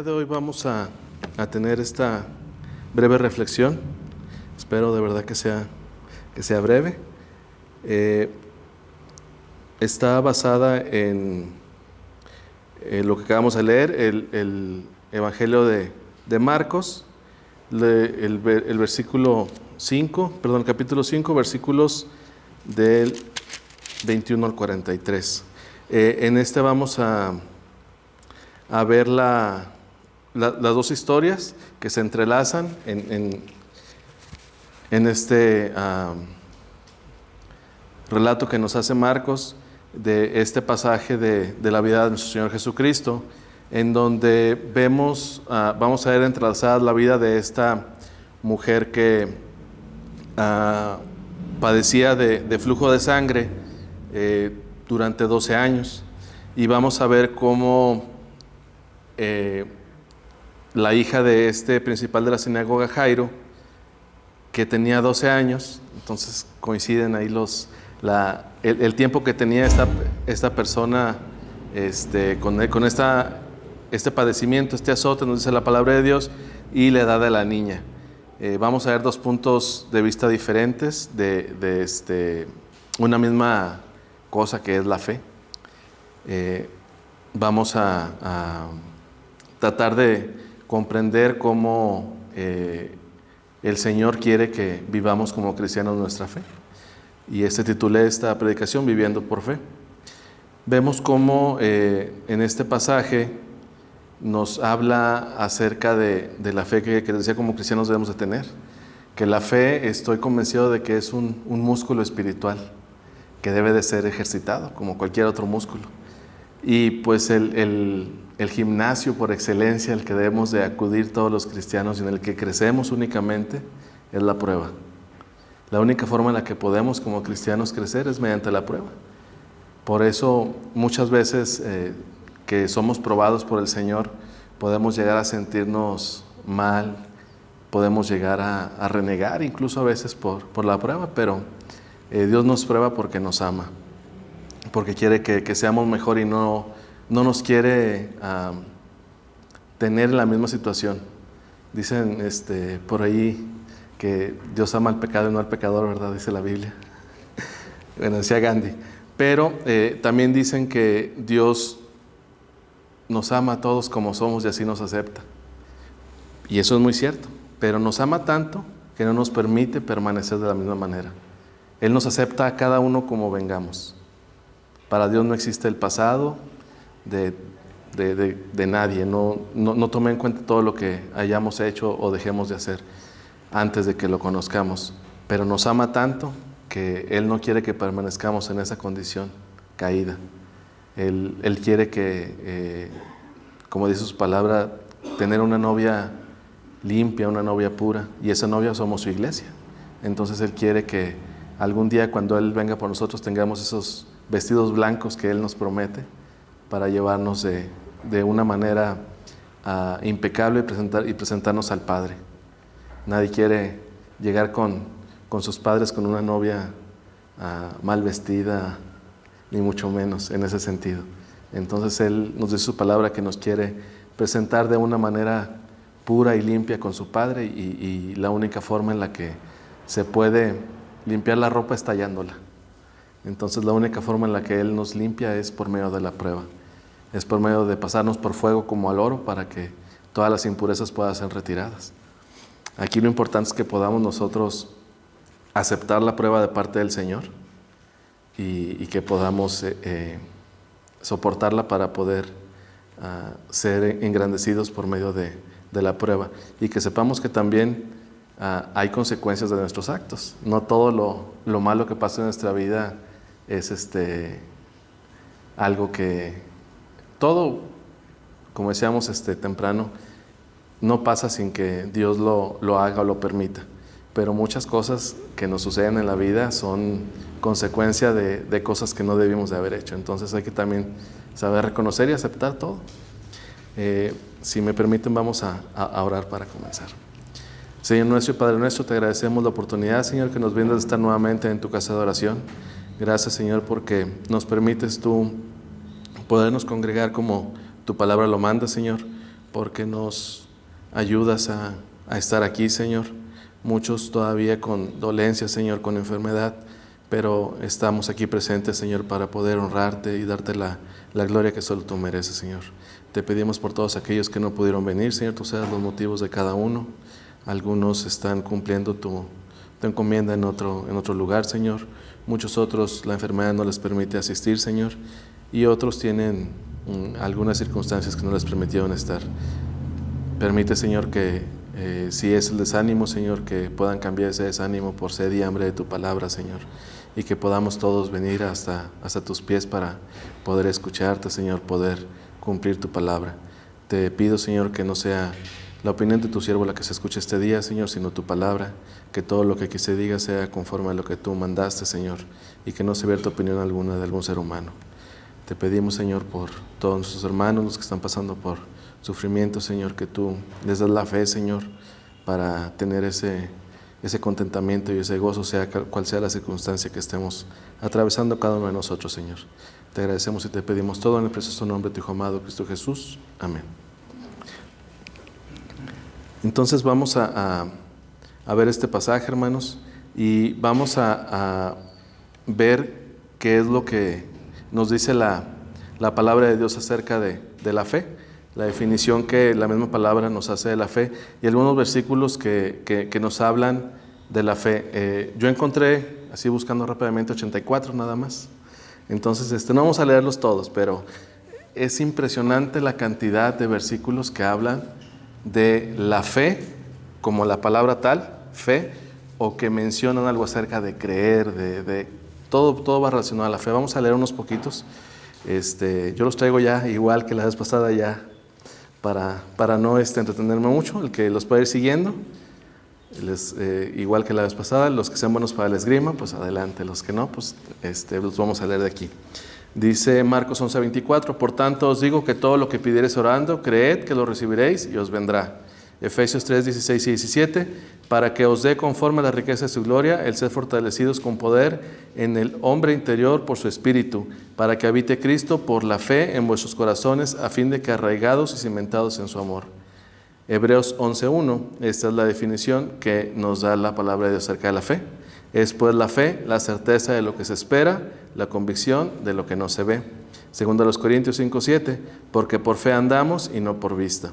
de hoy vamos a tener esta breve reflexión. Espero de verdad que sea breve. Está basada en lo que acabamos de leer, el Evangelio de Marcos, el capítulo 5, versículos del 21 al 43. En este vamos a ver las dos historias que se entrelazan en este relato que nos hace Marcos de este pasaje de la vida de nuestro Señor Jesucristo, en donde vamos a ver entrelazada la vida de esta mujer que padecía de flujo de sangre durante 12 años, y vamos a ver cómo la hija de este principal de la sinagoga, Jairo, que tenía 12 años, entonces coinciden ahí el tiempo que tenía esta persona con este padecimiento, este azote, nos dice la palabra de Dios, y la edad de la niña. Vamos a ver dos puntos de vista diferentes de una misma cosa que es la fe. Vamos a tratar de comprender cómo el Señor quiere que vivamos como cristianos nuestra fe. Y titulé esta predicación Viviendo por Fe. Vemos cómo en este pasaje nos habla acerca de la fe que decía como cristianos debemos de tener. Que la fe, estoy convencido de que es un músculo espiritual que debe de ser ejercitado como cualquier otro músculo. Y pues el gimnasio por excelencia al que debemos de acudir todos los cristianos y en el que crecemos únicamente es la prueba. La única forma en la que podemos como cristianos crecer es mediante la prueba. Por eso muchas veces que somos probados por el Señor podemos llegar a sentirnos mal, podemos llegar a renegar incluso a veces por la prueba, pero Dios nos prueba porque nos ama, porque quiere que seamos mejor y no nos quiere tener en la misma situación. Dicen por ahí que Dios ama al pecado y no al pecador, ¿verdad? Dice la Biblia. Bueno, decía Gandhi. Pero también dicen que Dios nos ama a todos como somos y así nos acepta. Y eso es muy cierto. Pero nos ama tanto que no nos permite permanecer de la misma manera. Él nos acepta a cada uno como vengamos. Para Dios no existe el pasado de nadie. No tome en cuenta todo lo que hayamos hecho o dejemos de hacer antes de que lo conozcamos. Pero nos ama tanto que Él no quiere que permanezcamos en esa condición caída. Él quiere que, como dice su palabra, tener una novia limpia, una novia pura, y esa novia somos su iglesia. Entonces Él quiere que algún día cuando Él venga por nosotros tengamos esos vestidos blancos que Él nos promete para llevarnos de una manera impecable y presentarnos al Padre. Nadie quiere llegar con sus padres con una novia mal vestida, ni mucho menos en ese sentido. Entonces Él nos dice su palabra que nos quiere presentar de una manera pura y limpia con su Padre, y la única forma en la que se puede limpiar la ropa es tallándola. Entonces la única forma en la que Él nos limpia es por medio de la prueba. Es por medio de pasarnos por fuego como al oro para que todas las impurezas puedan ser retiradas. Aquí lo importante es que podamos nosotros aceptar la prueba de parte del Señor y que podamos soportarla para poder ser engrandecidos por medio de la prueba, y que sepamos que también hay consecuencias de nuestros actos. No todo lo malo que pasa en nuestra vida es algo que todo, como decíamos temprano, no pasa sin que Dios lo haga o lo permita. Pero muchas cosas que nos suceden en la vida son consecuencia de cosas que no debimos de haber hecho. Entonces hay que también saber reconocer y aceptar todo. Si me permiten, vamos a orar para comenzar. Señor nuestro y Padre nuestro, te agradecemos la oportunidad, Señor, que nos brindas de estar nuevamente en tu casa de oración. Gracias, Señor, porque nos permites tú podernos congregar como tu palabra lo manda, Señor, porque nos ayudas a estar aquí, Señor. Muchos todavía con dolencias, Señor, con enfermedad, pero estamos aquí presentes, Señor, para poder honrarte y darte la gloria que solo tú mereces, Señor. Te pedimos por todos aquellos que no pudieron venir, Señor, tú sabes los motivos de cada uno. Algunos están cumpliendo tu encomienda en otro lugar, Señor. Muchos otros la enfermedad no les permite asistir, Señor, y otros tienen algunas circunstancias que no les permitieron estar. Permite, Señor, que si es el desánimo, Señor, que puedan cambiar ese desánimo por sed y hambre de tu palabra, Señor, y que podamos todos venir hasta tus pies para poder escucharte, Señor, poder cumplir tu palabra. Te pido, Señor, que no sea la opinión de tu siervo la que se escuche este día, Señor, sino tu palabra, que todo lo que aquí se diga sea conforme a lo que tú mandaste, Señor, y que no se vierta opinión alguna de algún ser humano. Te pedimos, Señor, por todos nuestros hermanos, los que están pasando por sufrimiento, Señor, que tú les das la fe, Señor, para tener ese contentamiento y ese gozo, sea cual sea la circunstancia que estemos atravesando cada uno de nosotros, Señor. Te agradecemos y te pedimos todo en el precioso nombre de tu Hijo amado, Cristo Jesús. Amén. Entonces vamos a ver este pasaje, hermanos, y vamos a ver qué es lo que nos dice la palabra de Dios acerca de la fe, la definición que la misma palabra nos hace de la fe y algunos versículos que nos hablan de la fe. Yo encontré, así buscando rápidamente, 84 nada más. Entonces, no vamos a leerlos todos, pero es impresionante la cantidad de versículos que hablan de la fe, como la palabra tal, fe, o que mencionan algo acerca de creer, todo va relacionado a la fe. Vamos a leer unos poquitos. Yo los traigo ya igual que la vez pasada, ya para no entretenerme mucho. El que los puede ir siguiendo, igual que la vez pasada. Los que sean buenos para el esgrima, pues adelante. Los que no, pues los vamos a leer de aquí. Dice Marcos 11:24: por tanto os digo que todo lo que pidiereis orando, creed que lo recibiréis y os vendrá. Efesios 3:16 y 17: para que os dé conforme a la riqueza de su gloria el ser fortalecidos con poder en el hombre interior por su espíritu, para que habite Cristo por la fe en vuestros corazones, a fin de que arraigados y cimentados en su amor. Hebreos 11:1, esta es la definición que nos da la palabra de Dios acerca de la fe. Es pues la fe, la certeza de lo que se espera, la convicción de lo que no se ve. Segundo a los Corintios 5:7, porque por fe andamos y no por vista.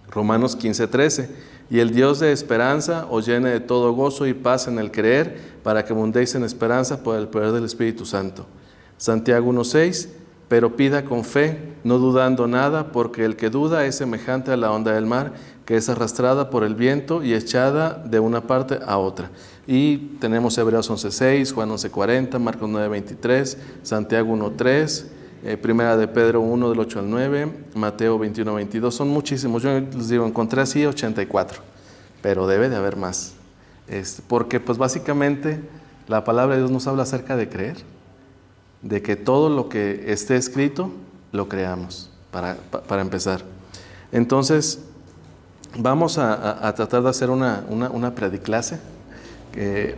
Romanos 15:13, y el Dios de esperanza os llene de todo gozo y paz en el creer, para que abundéis en esperanza por el poder del Espíritu Santo. Santiago 1:6, pero pida con fe, no dudando nada, porque el que duda es semejante a la onda del mar, que es arrastrada por el viento y echada de una parte a otra. Y tenemos Hebreos 11:6, Juan 11:40, Marcos 9:23, Santiago 1:3, Primera de Pedro 1 del 8 al 9, Mateo 21:22. Son muchísimos. Yo les digo, encontré así 84, pero debe de haber más. Porque pues básicamente la palabra de Dios nos habla acerca de creer, de que todo lo que esté escrito lo creamos, para empezar. Entonces vamos a tratar de hacer una prediclase.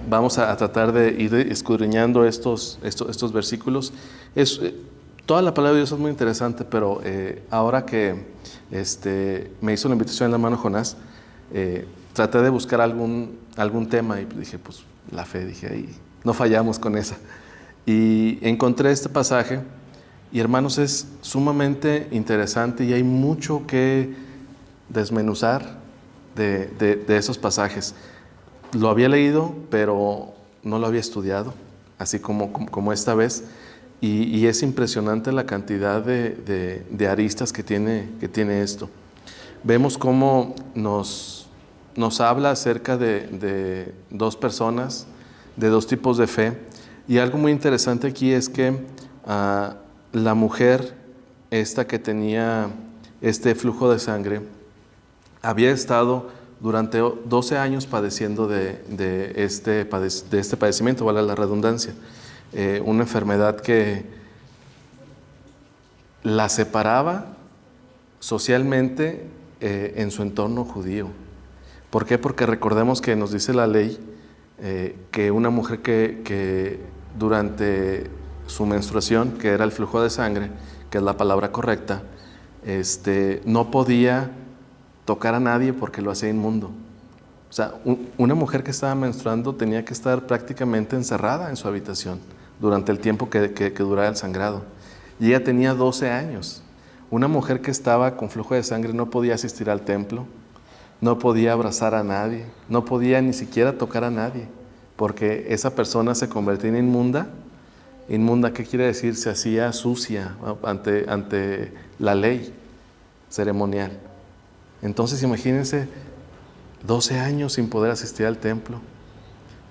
Vamos a tratar de ir escudriñando estos versículos. Toda la palabra de Dios es muy interesante, pero ahora que me hizo la invitación el hermano Jonás, traté de buscar algún tema y dije, pues la fe, dije, ahí no fallamos con esa. Y encontré este pasaje y, hermanos, es sumamente interesante y hay mucho que desmenuzar de esos pasajes. Lo había leído, pero no lo había estudiado, así como esta vez. Y es impresionante la cantidad de aristas que tiene esto. Vemos cómo nos habla acerca de dos personas, de dos tipos de fe. Y algo muy interesante aquí es que la mujer, esta que tenía este flujo de sangre, había estado durante 12 años padeciendo de este padecimiento, vale la redundancia. Una enfermedad que la separaba socialmente en su entorno judío. ¿Por qué? Porque recordemos que nos dice la ley que una mujer que durante su menstruación, que era el flujo de sangre, que es la palabra correcta, no podía tocar a nadie porque lo hacía inmundo. O sea, una mujer que estaba menstruando tenía que estar prácticamente encerrada en su habitación durante el tiempo que durara el sangrado. Y ella tenía 12 años. Una mujer que estaba con flujo de sangre no podía asistir al templo, no podía abrazar a nadie, no podía ni siquiera tocar a nadie, porque esa persona se convertía en inmunda. Inmunda, ¿qué quiere decir? Se hacía sucia ante la ley ceremonial. Entonces imagínense 12 años sin poder asistir al templo,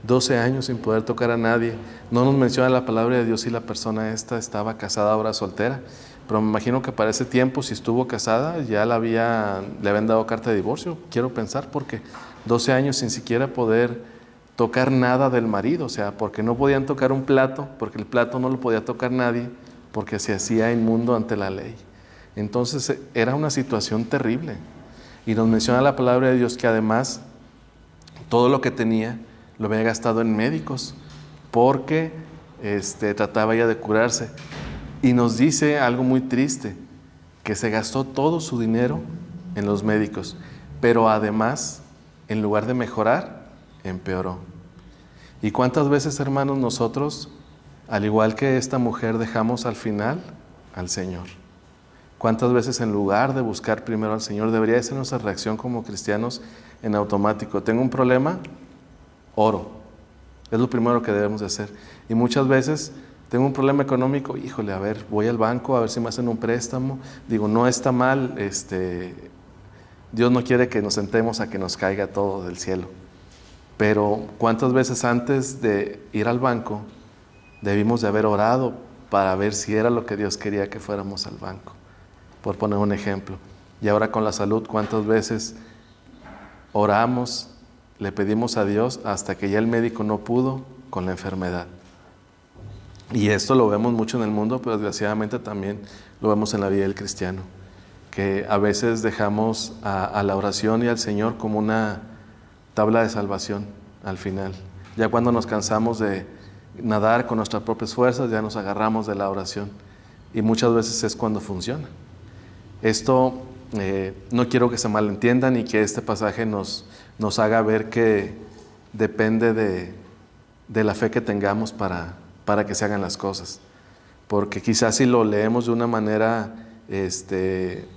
12 años sin poder tocar a nadie. No nos menciona la palabra de Dios si la persona esta estaba casada o ahora soltera, pero me imagino que para ese tiempo, si estuvo casada, ya le habían dado carta de divorcio, quiero pensar, porque 12 años sin siquiera poder tocar nada del marido, o sea, porque no podían tocar un plato, porque el plato no lo podía tocar nadie, porque se hacía inmundo ante la ley. Entonces era una situación terrible. Y nos menciona la palabra de Dios que además todo lo que tenía lo había gastado en médicos, porque trataba ella de curarse. Y nos dice algo muy triste, que se gastó todo su dinero en los médicos, pero además, en lugar de mejorar, empeoró. ¿Y cuántas veces, hermanos, nosotros, al igual que esta mujer, dejamos al final al Señor? ¿Cuántas veces en lugar de buscar primero al Señor, debería ser nuestra reacción como cristianos en automático? Tengo un problema, oro. Es lo primero que debemos de hacer. Y muchas veces tengo un problema económico, híjole, a ver, voy al banco a ver si me hacen un préstamo. Digo, no está mal, Dios no quiere que nos sentemos a que nos caiga todo del cielo. Pero ¿cuántas veces antes de ir al banco debimos de haber orado para ver si era lo que Dios quería que fuéramos al banco? Por poner un ejemplo. Y ahora con la salud, ¿cuántas veces oramos, le pedimos a Dios hasta que ya el médico no pudo con la enfermedad? Y esto lo vemos mucho en el mundo, pero desgraciadamente también lo vemos en la vida del cristiano, que a veces dejamos a la oración y al Señor como una tabla de salvación al final. Ya cuando nos cansamos de nadar con nuestras propias fuerzas, ya nos agarramos de la oración. Y muchas veces es cuando funciona. Esto no quiero que se malentiendan y que este pasaje nos haga ver que depende de la fe que tengamos para que se hagan las cosas. Porque quizás si lo leemos de una manera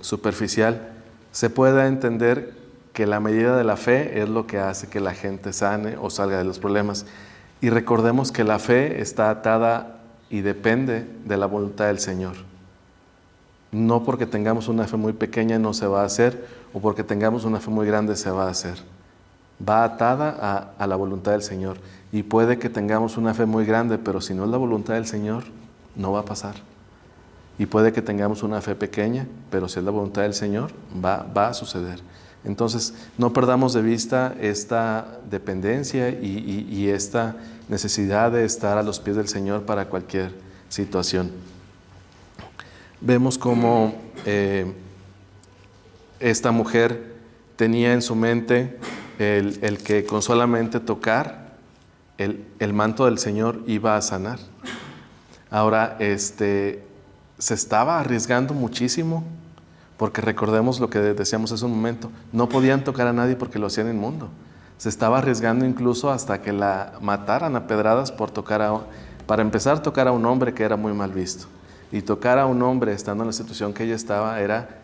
superficial, se pueda entender que la medida de la fe es lo que hace que la gente sane o salga de los problemas. Y recordemos que la fe está atada y depende de la voluntad del Señor. No porque tengamos una fe muy pequeña no se va a hacer, o porque tengamos una fe muy grande se va a hacer. Va atada a la voluntad del Señor. Y puede que tengamos una fe muy grande, pero si no es la voluntad del Señor, no va a pasar. Y puede que tengamos una fe pequeña, pero si es la voluntad del Señor, va a suceder. Entonces, no perdamos de vista esta dependencia y esta necesidad de estar a los pies del Señor para cualquier situación. Vemos cómo esta mujer tenía en su mente el que con solamente tocar el manto del Señor iba a sanar. Ahora, se estaba arriesgando muchísimo, porque recordemos lo que decíamos hace un momento, no podían tocar a nadie porque lo hacían inmundo. Se estaba arriesgando incluso hasta que la mataran a pedradas por para empezar, tocar a un hombre que era muy mal visto. Y tocar a un hombre estando en la situación que ella estaba era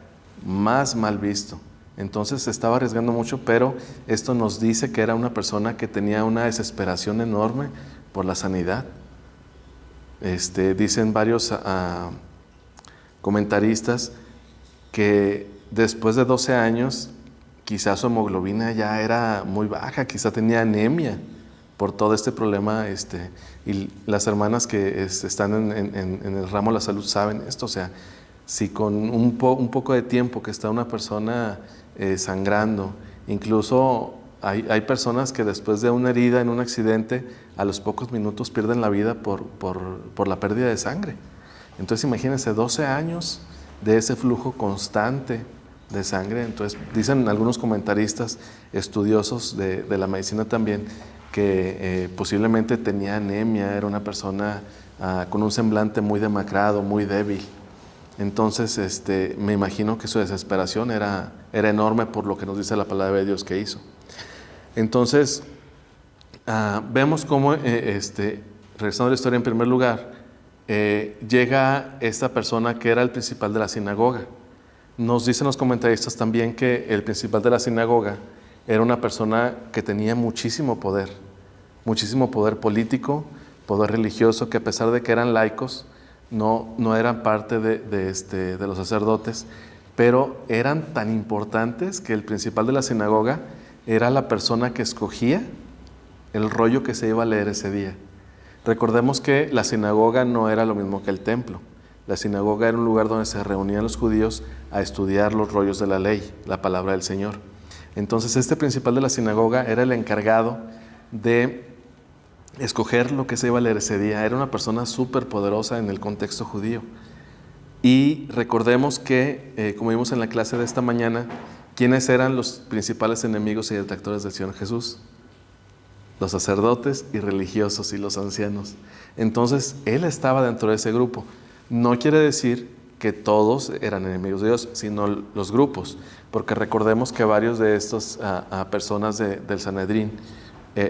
más mal visto. Entonces se estaba arriesgando mucho, pero esto nos dice que era una persona que tenía una desesperación enorme por la sanidad. Dicen varios comentaristas que después de 12 años quizás su hemoglobina ya era muy baja, quizás tenía anemia por todo este problema, y las hermanas que están en el ramo de la salud saben esto. O sea, si con un poco de tiempo que está una persona sangrando, incluso hay personas que después de una herida en un accidente, a los pocos minutos pierden la vida por la pérdida de sangre. Entonces imagínense 12 años de ese flujo constante de sangre. Entonces dicen algunos comentaristas estudiosos de la medicina también que posiblemente tenía anemia, era una persona con un semblante muy demacrado, muy débil. Entonces, me imagino que su desesperación era enorme por lo que nos dice la palabra de Dios que hizo. Entonces, vemos cómo, regresando a la historia en primer lugar, llega esta persona que era el principal de la sinagoga. Nos dicen los comentaristas también que el principal de la sinagoga era una persona que tenía muchísimo poder político, poder religioso, que a pesar de que eran laicos, no eran parte de los sacerdotes, pero eran tan importantes que el principal de la sinagoga era la persona que escogía el rollo que se iba a leer ese día. Recordemos que la sinagoga no era lo mismo que el templo. La sinagoga era un lugar donde se reunían los judíos a estudiar los rollos de la ley, la palabra del Señor. Entonces, este principal de la sinagoga era el encargado de escoger lo que se iba a leer ese día. Era una persona súper poderosa en el contexto judío. Y recordemos que, como vimos en la clase de esta mañana, ¿quiénes eran los principales enemigos y detractores del Señor Jesús? Los sacerdotes y religiosos y los ancianos. Entonces, él estaba dentro de ese grupo. No quiere decir que todos eran enemigos de Dios, sino los grupos, porque recordemos que varios de estos personas del Sanedrín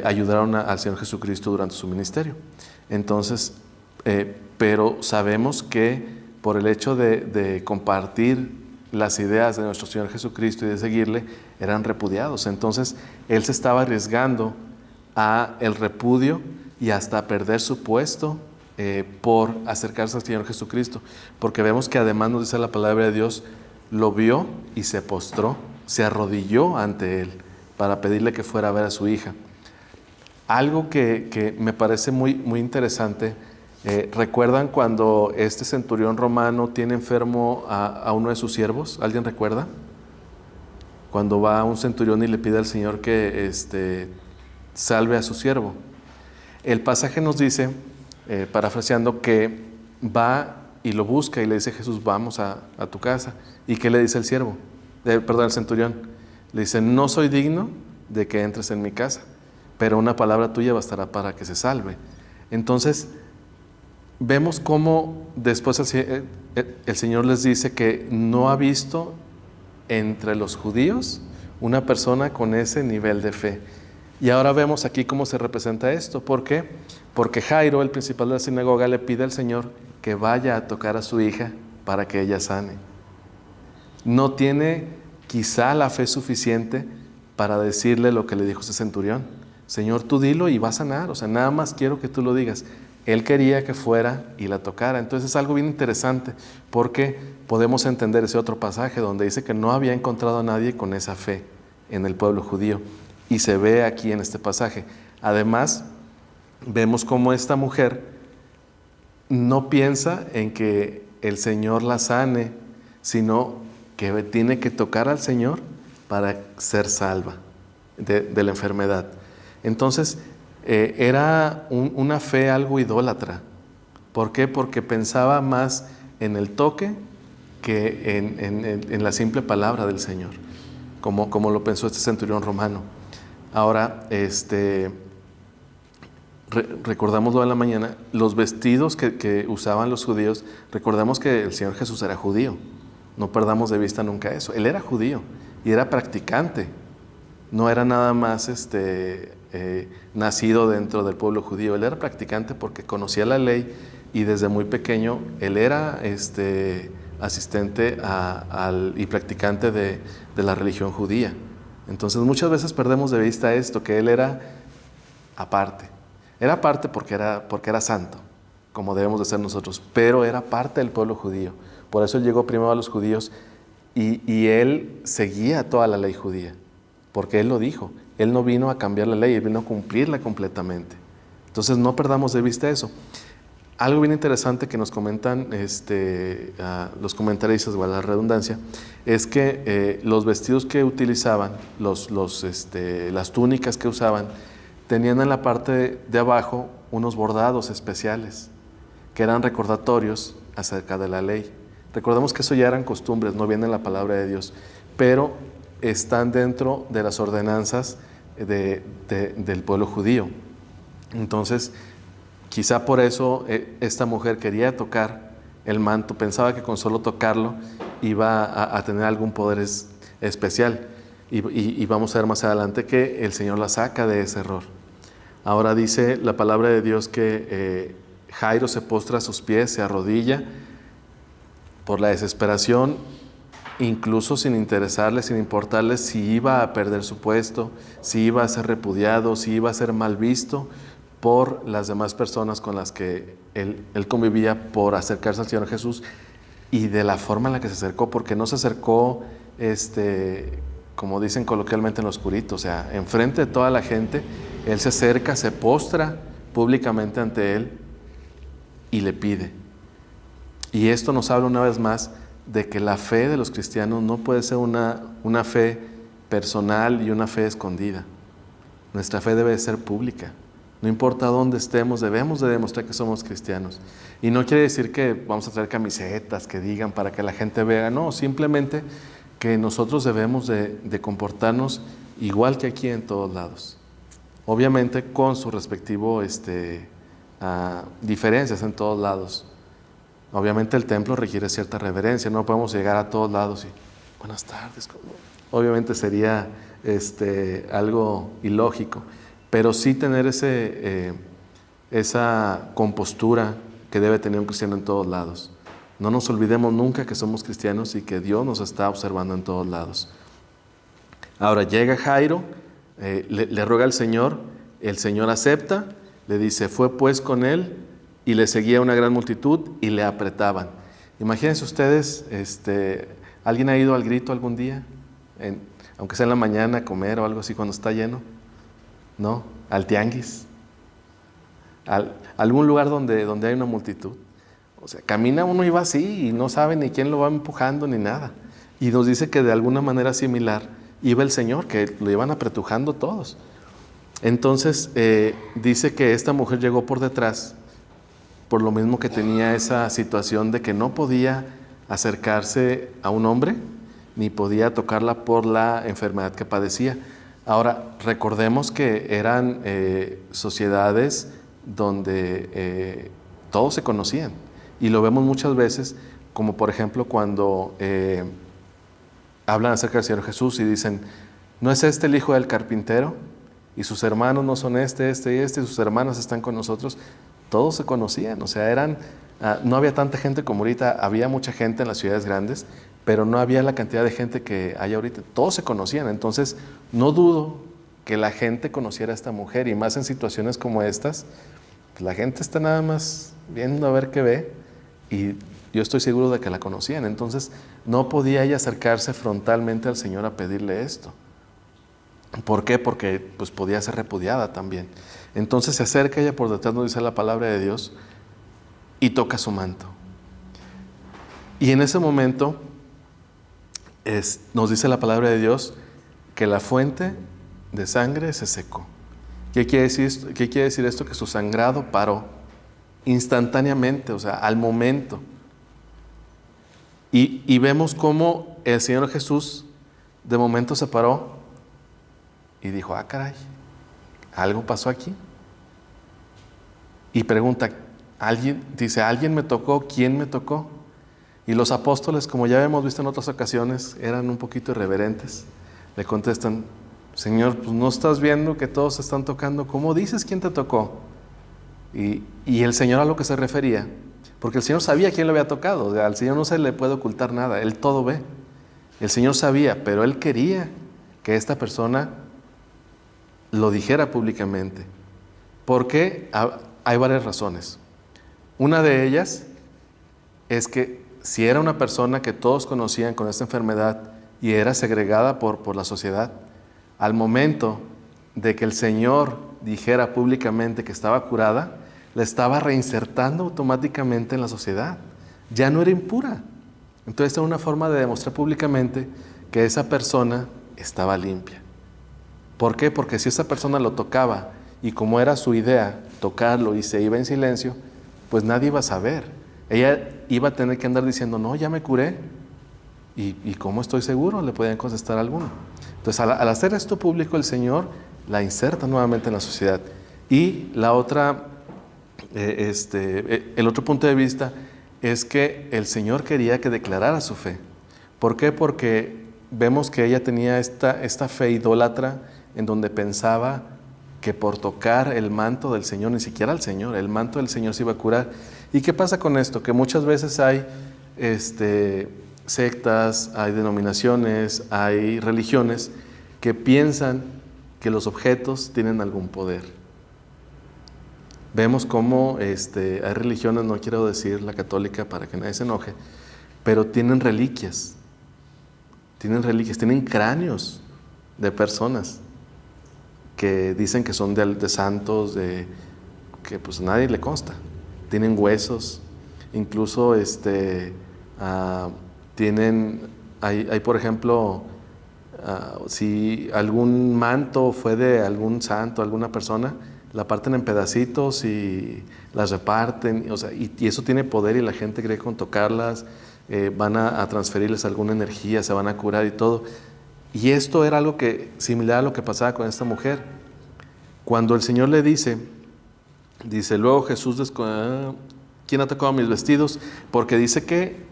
ayudaron al Señor Jesucristo durante su ministerio. Entonces, pero sabemos que por el hecho de compartir las ideas de nuestro Señor Jesucristo y de seguirle, eran repudiados. Entonces, él se estaba arriesgando a el repudio y hasta a perder su puesto por acercarse al Señor Jesucristo, porque vemos que además nos dice la palabra de Dios, lo vio y se postró, se arrodilló ante él para pedirle que fuera a ver a su hija. Algo que me parece muy, muy interesante, ¿recuerdan cuando este centurión romano tiene enfermo a uno de sus siervos? ¿Alguien recuerda? Cuando va un centurión y le pide al Señor que salve a su siervo. El pasaje nos dice, parafraseando, que va y lo busca y le dice: Jesús, vamos a tu casa. ¿Y qué le dice el siervo? El centurión. Le dice: no soy digno de que entres en mi casa, pero una palabra tuya bastará para que se salve. Entonces, vemos cómo después el Señor les dice que no ha visto entre los judíos una persona con ese nivel de fe. Y ahora vemos aquí cómo se representa esto. ¿Por qué? Porque Jairo, el principal de la sinagoga, le pide al Señor que vaya a tocar a su hija para que ella sane. No tiene quizá la fe suficiente para decirle lo que le dijo ese centurión: Señor, tú dilo y va a sanar, o sea, nada más quiero que tú lo digas. Él quería que fuera y la tocara. Entonces es algo bien interesante, porque podemos entender ese otro pasaje donde dice que no había encontrado a nadie con esa fe en el pueblo judío, y se ve aquí en este pasaje. Además, vemos cómo esta mujer no piensa en que el Señor la sane, sino que tiene que tocar al Señor para ser salva de la enfermedad. Entonces, era una fe algo idólatra. ¿Por qué? Porque pensaba más en el toque que en la simple palabra del Señor, como lo pensó este centurión romano. Ahora, recordamos en la mañana, los vestidos que usaban los judíos. Recordemos que el Señor Jesús era judío. No perdamos de vista nunca eso. Él era judío y era practicante. No era nada más nacido dentro del pueblo judío. Él era practicante porque conocía la ley, y desde muy pequeño él era asistente y practicante de la religión judía. Entonces muchas veces perdemos de vista esto, que él era aparte. Era aparte porque era santo, como debemos de ser nosotros, pero era parte del pueblo judío. Por eso él llegó primero a los judíos y él seguía toda la ley judía, porque él lo dijo. Él no vino a cambiar la ley, él vino a cumplirla completamente. Entonces no perdamos de vista eso. Algo bien interesante que nos comentan los comentaristas, o a la redundancia, es que los vestidos que utilizaban, las túnicas que usaban, tenían en la parte de abajo unos bordados especiales que eran recordatorios acerca de la ley. Recordemos que eso ya eran costumbres, no viene en la palabra de Dios, pero están dentro de las ordenanzas del pueblo judío. Entonces, quizá por eso esta mujer quería tocar el manto, pensaba que con solo tocarlo iba a tener algún poder especial. Y vamos a ver más adelante que el Señor la saca de ese error. Ahora dice la palabra de Dios que Jairo se postra a sus pies, se arrodilla por la desesperación, incluso sin interesarle, sin importarle si iba a perder su puesto, si iba a ser repudiado, si iba a ser mal visto por las demás personas con las que él convivía, por acercarse al Señor Jesús, y de la forma en la que se acercó, porque no se acercó, como dicen coloquialmente, en lo oscurito, o sea, enfrente de toda la gente. Él se acerca, se postra públicamente ante él y le pide. Y esto nos habla una vez más de que la fe de los cristianos no puede ser una fe personal y una fe escondida. Nuestra fe debe ser pública. No importa dónde estemos, debemos de demostrar que somos cristianos. Y no quiere decir que vamos a traer camisetas que digan para que la gente vea. No, simplemente que nosotros debemos de comportarnos igual que aquí en todos lados. Obviamente con su respectivo diferencias en todos lados. Obviamente el templo requiere cierta reverencia, no podemos llegar a todos lados y buenas tardes. Obviamente sería algo ilógico, pero sí tener esa compostura que debe tener un cristiano en todos lados. No nos olvidemos nunca que somos cristianos y que Dios nos está observando en todos lados. Ahora llega Jairo, le ruega al Señor, el Señor acepta, le dice, fue pues con él y le seguía una gran multitud y le apretaban. Imagínense ustedes, ¿alguien ha ido al Grito algún día? Aunque sea en la mañana a comer o algo así cuando está lleno. ¿No? Al tianguis. Algún lugar donde hay una multitud. O sea, camina uno y va así y no sabe ni quién lo va empujando ni nada. Y nos dice que de alguna manera similar iba el Señor, que lo iban apretujando todos. Entonces dice que esta mujer llegó por detrás, por lo mismo que tenía esa situación de que no podía acercarse a un hombre, ni podía tocarla por la enfermedad que padecía. Ahora, recordemos que eran sociedades donde todos se conocían, y lo vemos muchas veces, como por ejemplo cuando hablan acerca del Señor Jesús y dicen, ¿no es este el hijo del carpintero? Y sus hermanos no son este, y sus hermanas están con nosotros. Todos se conocían, o sea, no había tanta gente como ahorita. Había mucha gente en las ciudades grandes, pero no había la cantidad de gente que hay ahorita. Todos se conocían, entonces no dudo que la gente conociera a esta mujer, y más en situaciones como estas, pues la gente está nada más viendo a ver qué ve, y yo estoy seguro de que la conocían. Entonces no podía ella acercarse frontalmente al Señor a pedirle esto. ¿Por qué? Porque pues podía ser repudiada también. Entonces se acerca ella por detrás, nos dice la palabra de Dios, y toca su manto. Y en ese momento nos dice la palabra de Dios que la fuente de sangre se secó. ¿Qué quiere decir esto? Que su sangrado paró instantáneamente, o sea, al momento. Y vemos cómo el Señor Jesús de momento se paró y dijo, ah, caray, algo pasó aquí. Y pregunta, ¿alguien me tocó? ¿Quién me tocó? Y los apóstoles, como ya hemos visto en otras ocasiones, eran un poquito irreverentes. Le contestan, Señor, pues no estás viendo que todos se están tocando. ¿Cómo dices quién te tocó? Y el Señor a lo que se refería, porque el Señor sabía quién le había tocado. O sea, al Señor no se le puede ocultar nada, Él todo ve. El Señor sabía, pero Él quería que esta persona lo dijera públicamente. Porque hay varias razones. Una de ellas es que si era una persona que todos conocían con esta enfermedad y era segregada por la sociedad, al momento de que el Señor dijera públicamente que estaba curada, la estaba reinsertando automáticamente en la sociedad. Ya no era impura. Entonces era una forma de demostrar públicamente que esa persona estaba limpia. ¿Por qué? Porque si esa persona lo tocaba y como era su idea tocarlo y se iba en silencio, pues nadie iba a saber. Ella iba a tener que andar diciendo, no, ya me curé. ¿Y cómo estoy seguro? Le podían contestar a alguno. Entonces al hacer esto público, el Señor la inserta nuevamente en la sociedad. Y la otra, el otro punto de vista es que el Señor quería que declarara su fe. ¿Por qué? Porque vemos que ella tenía esta fe idólatra en donde pensaba que por tocar el manto del Señor, ni siquiera el Señor, el manto del Señor se iba a curar. ¿Y qué pasa con esto? Que muchas veces hay sectas, hay denominaciones, hay religiones que piensan que los objetos tienen algún poder. Vemos cómo hay religiones, no quiero decir la católica para que nadie se enoje, pero tienen reliquias, tienen cráneos de personas que dicen que son de santos, que pues a nadie le consta. Tienen huesos, incluso hay por ejemplo, si algún manto fue de algún santo, alguna persona, la parten en pedacitos y las reparten, y eso tiene poder y la gente cree que con tocarlas van a transferirles alguna energía, se van a curar y todo. Y esto era algo similar a lo que pasaba con esta mujer. Cuando el Señor le dice luego Jesús, ¿quién ha tocado mis vestidos? Porque dice que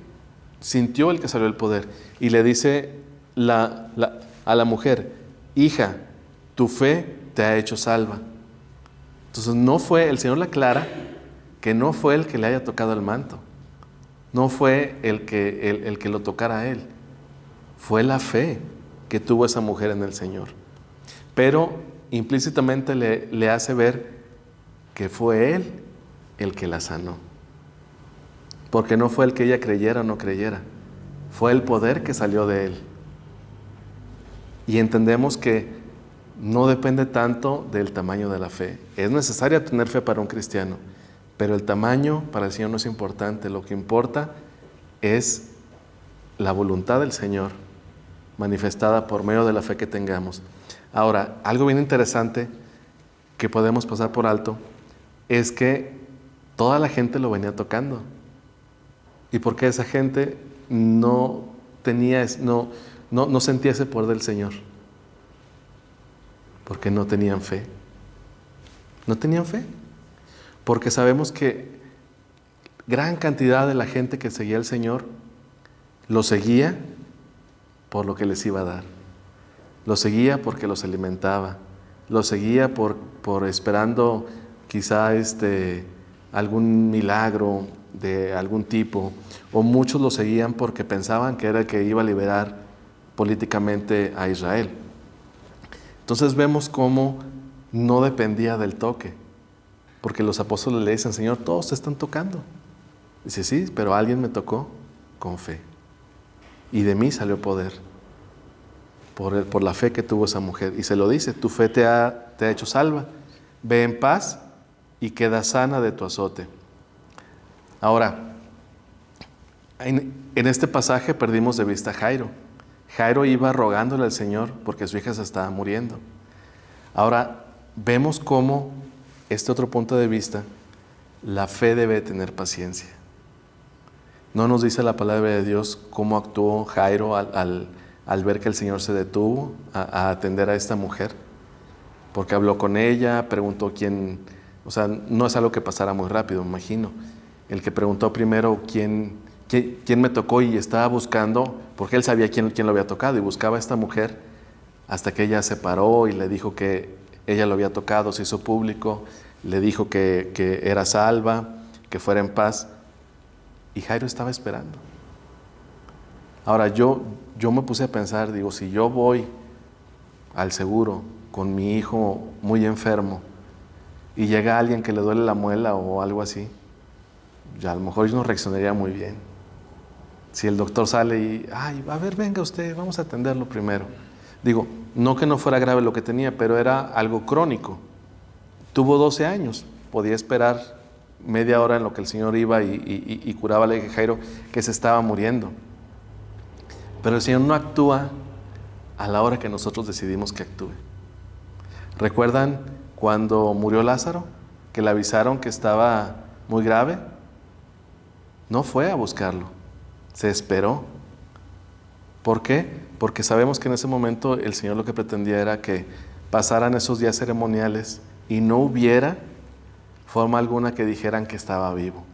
sintió el que salió el poder. Y le dice a la mujer, hija, tu fe te ha hecho salva. Entonces el Señor le aclara que no fue el que le haya tocado el manto. No fue el que lo tocara a él. Fue la fe que tuvo esa mujer en el Señor. Pero implícitamente le hace ver que fue Él el que la sanó. Porque no fue el que ella creyera o no creyera. Fue el poder que salió de Él. Y entendemos que no depende tanto del tamaño de la fe. Es necesario tener fe para un cristiano, pero el tamaño para el Señor no es importante. Lo que importa es la voluntad del Señor manifestada por medio de la fe que tengamos. Ahora, algo bien interesante que podemos pasar por alto es que toda la gente lo venía tocando. ¿Y por qué esa gente no sentía ese poder del Señor? Porque no tenían fe. No tenían fe. Porque sabemos que gran cantidad de la gente que seguía al Señor lo seguía por lo que les iba a dar. Lo seguía porque los alimentaba. Lo seguía por esperando quizá algún milagro de algún tipo. O muchos lo seguían porque pensaban que era el que iba a liberar políticamente a Israel. Entonces vemos cómo no dependía del toque. Porque los apóstoles le dicen, Señor, todos te están tocando. Dice, sí, pero alguien me tocó con fe. Y de mí salió poder. Por la fe que tuvo esa mujer. Y se lo dice, tu fe te ha hecho salva. Ve en paz y queda sana de tu azote. Ahora, en este pasaje perdimos de vista a Jairo. Jairo iba rogándole al Señor porque su hija se estaba muriendo. Ahora, vemos cómo, otro punto de vista, la fe debe tener paciencia. No nos dice la palabra de Dios cómo actuó Jairo al ver que el Señor se detuvo a atender a esta mujer, porque habló con ella, preguntó quién, no es algo que pasara muy rápido, me imagino. El que preguntó primero quién me tocó y estaba buscando, porque él sabía quién lo había tocado y buscaba a esta mujer hasta que ella se paró y le dijo que ella lo había tocado, se hizo público, le dijo que era salva, que fuera en paz, y Jairo estaba esperando. Ahora yo me puse a pensar, digo, si yo voy al seguro con mi hijo muy enfermo y llega alguien que le duele la muela o algo así, ya a lo mejor yo no reaccionaría muy bien. Si el doctor sale y, a ver, venga usted, vamos a atenderlo primero. Digo, no que no fuera grave lo que tenía, pero era algo crónico. Tuvo 12 años, podía esperar media hora en lo que el Señor iba y curaba a Jairo que se estaba muriendo. Pero el Señor no actúa a la hora que nosotros decidimos que actúe. ¿Recuerdan cuando murió Lázaro? Que le avisaron que estaba muy grave. No fue a buscarlo, se esperó. ¿Por qué? Porque sabemos que en ese momento el Señor lo que pretendía era que pasaran esos días ceremoniales y no hubiera forma alguna que dijeran que estaba vivo.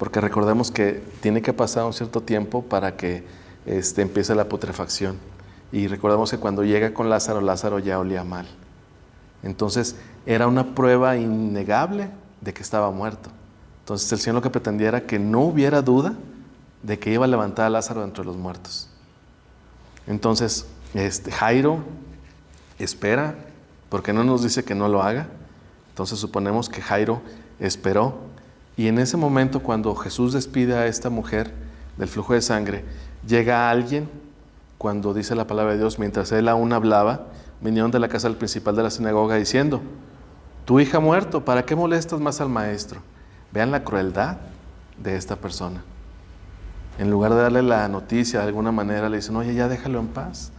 porque recordemos que tiene que pasar un cierto tiempo para que empiece la putrefacción. Y recordemos que cuando llega con Lázaro, Lázaro ya olía mal. Entonces era una prueba innegable de que estaba muerto. Entonces el Señor lo que pretendía era que no hubiera duda de que iba a levantar a Lázaro de entre los muertos. Entonces Jairo espera, porque no nos dice que no lo haga. Entonces suponemos que Jairo esperó, y en ese momento, cuando Jesús despide a esta mujer del flujo de sangre, llega alguien. Cuando dice la palabra de Dios, mientras él aún hablaba, vinieron de la casa del principal de la sinagoga diciendo: tu hija ha muerto, ¿para qué molestas más al maestro? Vean la crueldad de esta persona. En lugar de darle la noticia de alguna manera, le dicen: oye, ya déjalo en paz.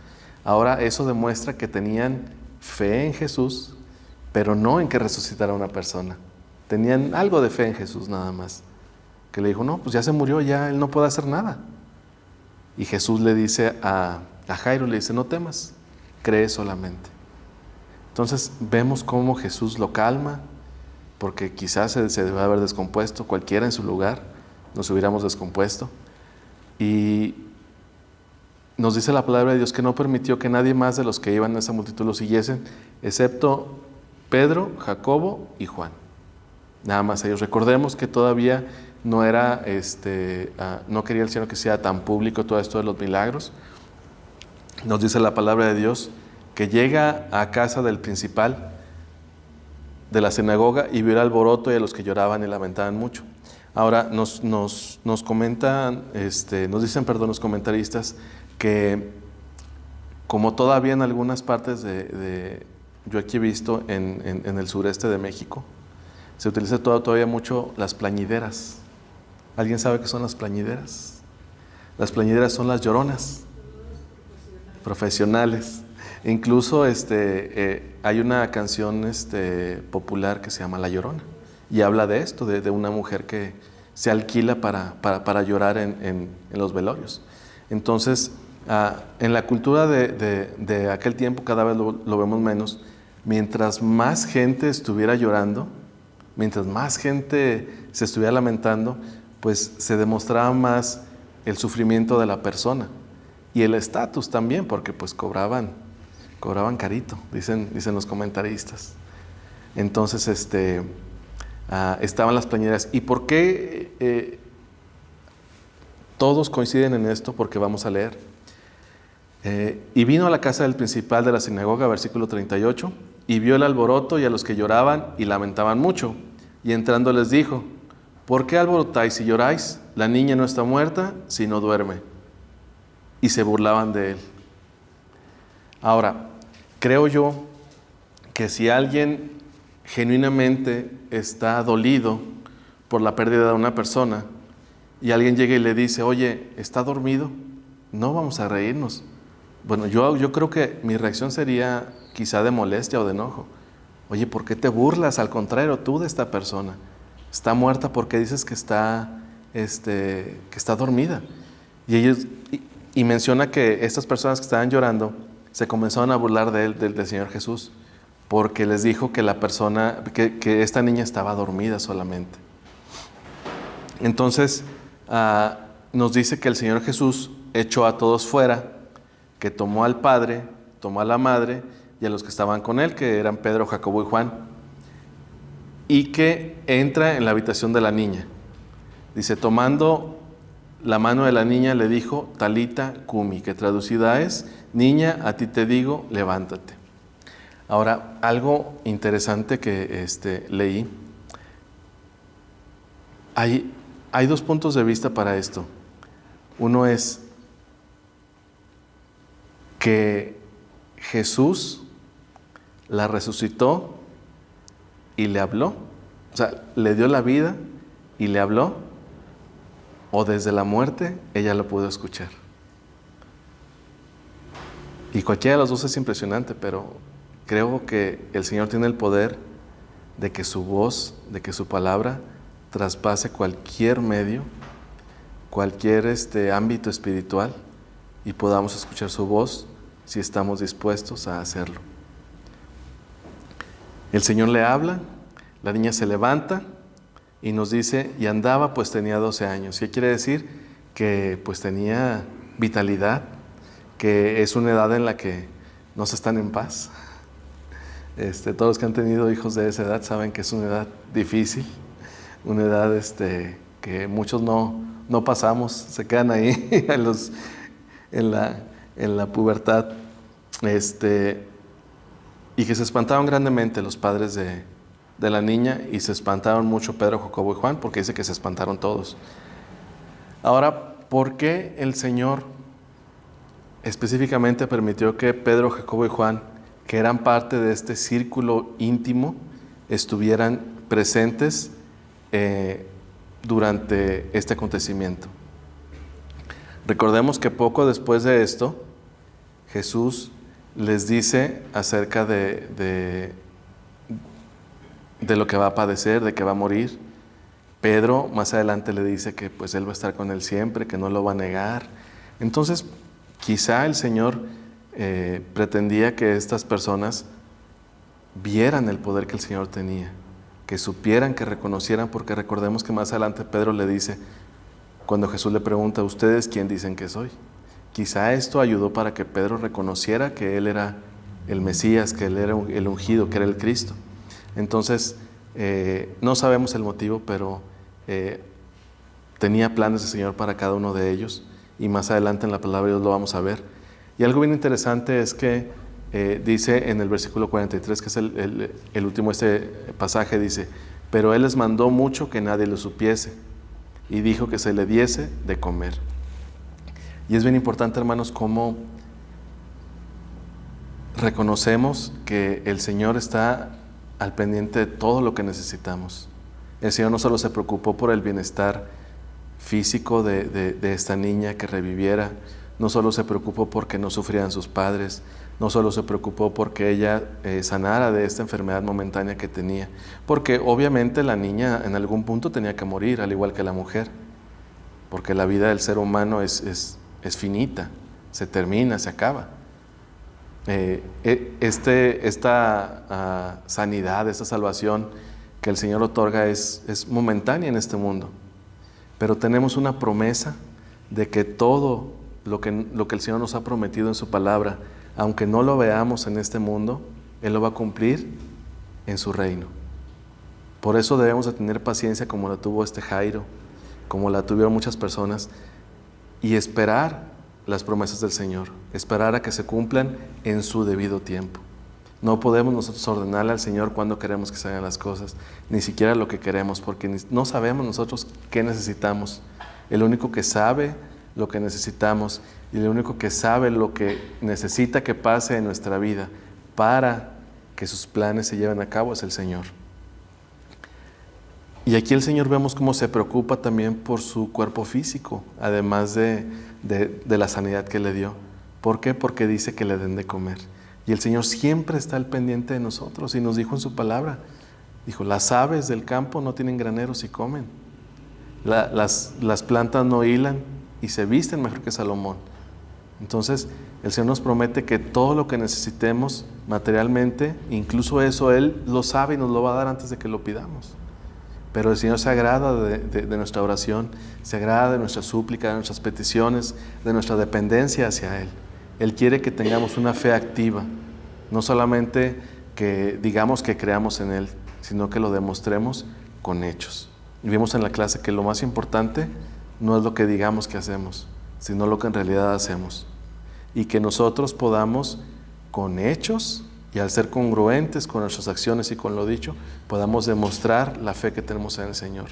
Ahora eso demuestra que tenían fe en Jesús, pero no en que resucitara una persona. Tenían algo de fe en Jesús nada más. Que le dijo: no, pues ya se murió, ya él no puede hacer nada. Y Jesús le dice a Jairo, le dice: no temas, cree solamente. Entonces vemos cómo Jesús lo calma, porque quizás se debe haber descompuesto, cualquiera en su lugar nos hubiéramos descompuesto. Y nos dice la palabra de Dios que no permitió que nadie más de los que iban en esa multitud lo siguiesen, excepto Pedro, Jacobo y Juan. Nada más ellos. Recordemos que todavía no era, no quería el Señor que sea tan público todo esto de los milagros. Nos dice la palabra de Dios que llega a casa del principal de la sinagoga y vio el alboroto y a los que lloraban y lamentaban mucho. Ahora nos comentan, nos dicen, los comentaristas, que como todavía en algunas partes yo aquí he visto en el sureste de México, se utiliza todavía mucho las plañideras. ¿Alguien sabe qué son las plañideras? Las plañideras son las lloronas profesionales. Incluso hay una canción popular que se llama La Llorona, y habla de esto, de una mujer que se alquila para llorar en los velorios. Entonces, en la cultura de aquel tiempo, cada vez lo vemos menos. Mientras más gente estuviera llorando, mientras más gente se estuviera lamentando, pues se demostraba más el sufrimiento de la persona y el estatus también, porque pues cobraban carito, dicen los comentaristas. Entonces estaban las plañideras. ¿Y por qué todos coinciden en esto? Porque vamos a leer. Y vino a la casa del principal de la sinagoga, versículo 38, y vio el alboroto y a los que lloraban y lamentaban mucho. Y entrando les dijo: ¿por qué alborotáis y lloráis? La niña no está muerta, sino duerme. Y se burlaban de él. Ahora, creo yo que si alguien genuinamente está dolido por la pérdida de una persona y alguien llega y le dice: oye, ¿está dormido? No vamos a reírnos. Bueno, yo creo que mi reacción sería quizá de molestia o de enojo. Oye, ¿por qué te burlas? Al contrario, tú de esta persona. Está muerta porque dices que está dormida. Y menciona que estas personas que estaban llorando se comenzaron a burlar de él, del Señor Jesús, porque les dijo que que esta niña estaba dormida solamente. Entonces, nos dice que el Señor Jesús echó a todos fuera, que tomó al padre, tomó a la madre y a los que estaban con él, que eran Pedro, Jacobo y Juan, y que entra en la habitación de la niña. Dice: tomando la mano de la niña, le dijo: Talita cumi, que traducida es: niña, a ti te digo, levántate. Ahora, algo interesante que leí. Hay dos puntos de vista para esto. Uno es que Jesús la resucitó y le habló, o sea, le dio la vida y le habló, o desde la muerte ella lo pudo escuchar. Y cualquiera de los dos es impresionante, pero creo que el Señor tiene el poder de que su voz, de que su palabra traspase cualquier medio, cualquier ámbito espiritual, y podamos escuchar su voz si estamos dispuestos a hacerlo. El Señor le habla, la niña se levanta Y nos dice, y andaba pues tenía 12 años. ¿Qué quiere decir? Que pues tenía vitalidad, que es una edad en la que no se están en paz. Todos los que han tenido hijos de esa edad saben que es una edad difícil, una edad que muchos no pasamos, se quedan ahí en la pubertad. Y que se espantaron grandemente los padres de la niña, y se espantaron mucho Pedro, Jacobo y Juan, porque dice que se espantaron todos. Ahora, ¿por qué el Señor específicamente permitió que Pedro, Jacobo y Juan, que eran parte de este círculo íntimo, estuvieran presentes durante este acontecimiento? Recordemos que poco después de esto, Jesús les dice acerca de lo que va a padecer, de que va a morir. Pedro más adelante le dice que pues Él va a estar con él siempre, que no lo va a negar. Entonces, quizá el Señor pretendía que estas personas vieran el poder que el Señor tenía, que supieran, que reconocieran, porque recordemos que más adelante Pedro le dice, cuando Jesús le pregunta, ¿ustedes quién dicen que soy? Quizá esto ayudó para que Pedro reconociera que Él era el Mesías, que Él era el ungido, que era el Cristo. Entonces, no sabemos el motivo, pero tenía planes el Señor para cada uno de ellos, y más adelante en la palabra de Dios lo vamos a ver. Y algo bien interesante es que dice en el versículo 43, que es el último pasaje, dice, pero Él les mandó mucho que nadie lo supiese, y dijo que se le diese de comer. Y es bien importante, hermanos, cómo reconocemos que el Señor está al pendiente de todo lo que necesitamos. El Señor no solo se preocupó por el bienestar físico de esta niña que reviviera, no solo se preocupó porque no sufrieran sus padres, no solo se preocupó porque ella sanara de esta enfermedad momentánea que tenía, porque obviamente la niña en algún punto tenía que morir, al igual que la mujer, porque la vida del ser humano es finita, se termina, se acaba. Esta sanidad, esta salvación que el Señor otorga es momentánea en este mundo, pero tenemos una promesa de que todo lo que el Señor nos ha prometido en su palabra, aunque no lo veamos en este mundo, Él lo va a cumplir en su reino. Por eso debemos de tener paciencia como la tuvo Jairo, como la tuvieron muchas personas, y esperar las promesas del Señor, esperar a que se cumplan en su debido tiempo. No podemos nosotros ordenarle al Señor cuándo queremos que se hagan las cosas, ni siquiera lo que queremos, porque no sabemos nosotros qué necesitamos. El único que sabe lo que necesitamos y el único que sabe lo que necesita que pase en nuestra vida para que sus planes se lleven a cabo es el Señor. Y aquí el Señor vemos cómo se preocupa también por su cuerpo físico, además de la sanidad que le dio. ¿Por qué? Porque dice que le den de comer. Y el Señor siempre está al pendiente de nosotros, y nos dijo en su palabra, dijo, las aves del campo no tienen graneros y comen. Las plantas no hilan y se visten mejor que Salomón. Entonces, el Señor nos promete que todo lo que necesitemos materialmente, incluso eso Él lo sabe y nos lo va a dar antes de que lo pidamos. Pero el Señor se agrada de nuestra oración, se agrada de nuestra súplica, de nuestras peticiones, de nuestra dependencia hacia Él. Él quiere que tengamos una fe activa, no solamente que digamos que creamos en Él, sino que lo demostremos con hechos. Y vimos en la clase que lo más importante no es lo que digamos que hacemos, sino lo que en realidad hacemos. Y que nosotros podamos, con hechos, y al ser congruentes con nuestras acciones y con lo dicho, podamos demostrar la fe que tenemos en el Señor.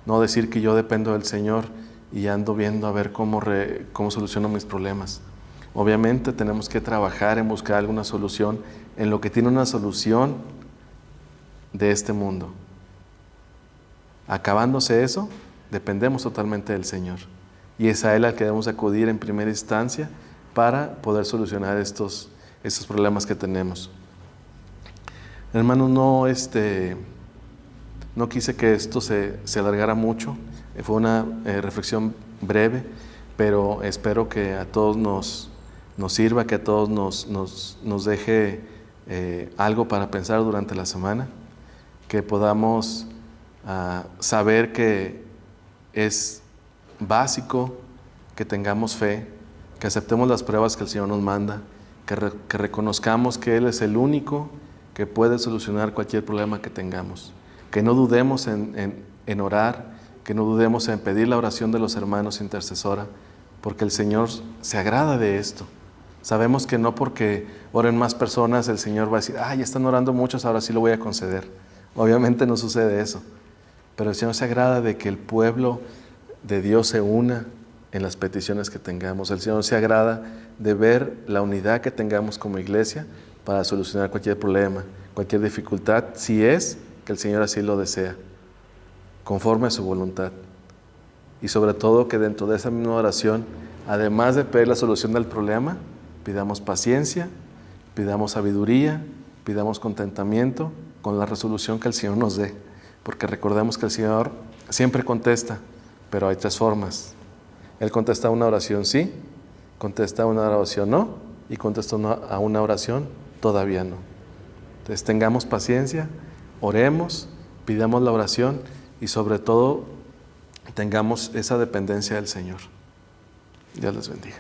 No decir que yo dependo del Señor y ando viendo a ver cómo soluciono mis problemas. Obviamente tenemos que trabajar en buscar alguna solución en lo que tiene una solución de este mundo. Acabándose eso, dependemos totalmente del Señor. Y es a Él al que debemos acudir en primera instancia para poder solucionar estos problemas que tenemos. Hermanos, no quise que esto se alargara mucho. Fue una reflexión breve, pero espero que a todos nos sirva, que a todos nos deje algo para pensar durante la semana, que podamos saber que es básico que tengamos fe, que aceptemos las pruebas que el Señor nos manda, que reconozcamos que Él es el único que puede solucionar cualquier problema que tengamos, que no dudemos en orar, que no dudemos en pedir la oración de los hermanos intercesora, porque el Señor se agrada de esto. Sabemos que no porque oren más personas el Señor va a decir, ya están orando muchos, ahora sí lo voy a conceder. Obviamente no sucede eso, pero el Señor se agrada de que el pueblo de Dios se una en las peticiones que tengamos. El Señor se agrada de ver la unidad que tengamos como iglesia para solucionar cualquier problema, cualquier dificultad, si es que el Señor así lo desea, conforme a su voluntad. Y sobre todo que dentro de esa misma oración, además de pedir la solución del problema, pidamos paciencia, pidamos sabiduría, pidamos contentamiento con la resolución que el Señor nos dé. Porque recordemos que el Señor siempre contesta, pero hay 3 formas. Él contesta a una oración sí, contesta a una oración no, y contesta a una oración todavía no. Entonces tengamos paciencia, oremos, pidamos la oración y sobre todo tengamos esa dependencia del Señor. Dios les bendiga.